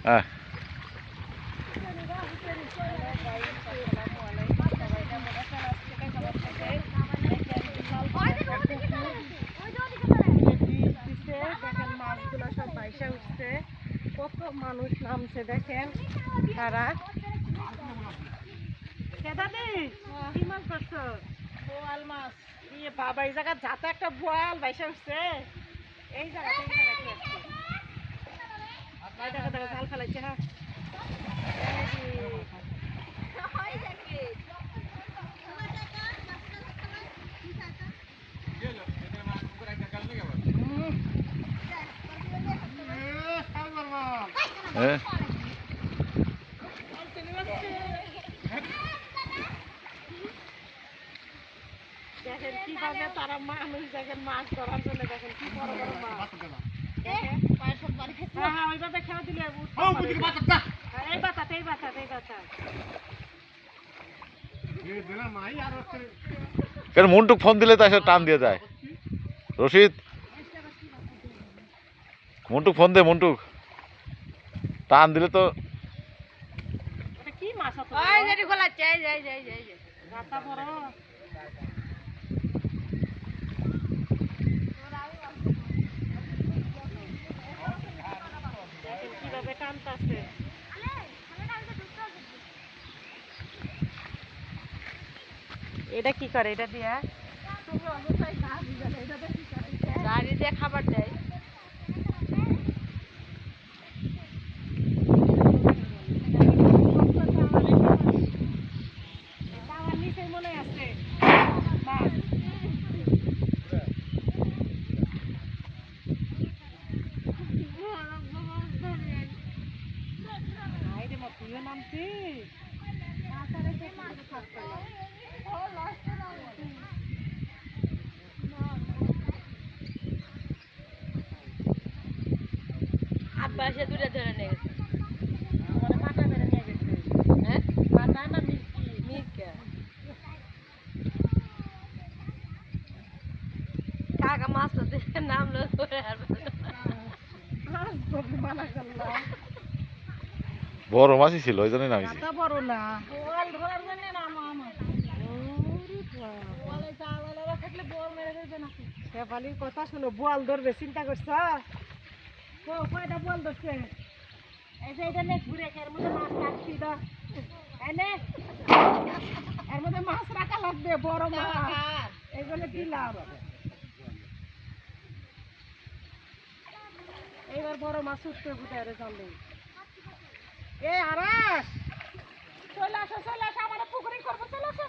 হ্যাঁ মাছগুলো সব ভাইসা উঠছে, কত মানুষ নামছে দেখেন। তারা কি মাছ ধরছো? বোয়াল মাছ। ইয়ে বাবা, এই জায়গা যাতে একটা বোয়াল ভাইসা উঠছে। এই জায়গাতে দেখো দেখো জাল ফেলাইছে। হ্যাঁ হ্যাঁ দেখেন কিভাবে তারা মানুষ দেখেন মাছ ধরার জন্য, দেখেন কি বড় বড় মাছ। হ্যাঁ ওইভাবে খেলা দিলে এই বাতাতে এই বাতাতে এই বাতা কেন মন্টুক ফোন দিলে তো এসে টান দিয়ে যায়। রশিদ মন্টুক ফোন দে, মন্টুক টান দিলে তো। কি মাছ গাতা বড়। কিভাবে টানতেছে। এটা কি করে? এটা দিয়া গাড়ি দিয়ে খাবার দেয়। নিচে মনে আছে মাছ। তুইও নামছি আব্বা এসে দূরে ধরে নিয়ে গেছে। মাথা ধরে নিয়ে গেছে। হ্যাঁ মাথা না মির্কা কাকা মাছ তো নামলো ধরে আর মানা করলাম। বড় মাছই ছিল ওই জন্যই নামিছি। বড় না বল ধরার জন্য নামা আমার শেফালির কথা শুনো, বোয়াল ধরবে চিন্তা করছ? কয়টা বোয়াল ধরছে? এই যে এটা নে ঘুরে এর মধ্যে মাছ রাখছি তো এনে এর মধ্যে মাছ রাখা লাগবে, বড় মাছ এইগুলো দিলাম। এইবার বড় মাছ উঠতে বুঝারে চলে। এ আরাস চলে আসো আমার পুকুরি করবো, চলে আসো।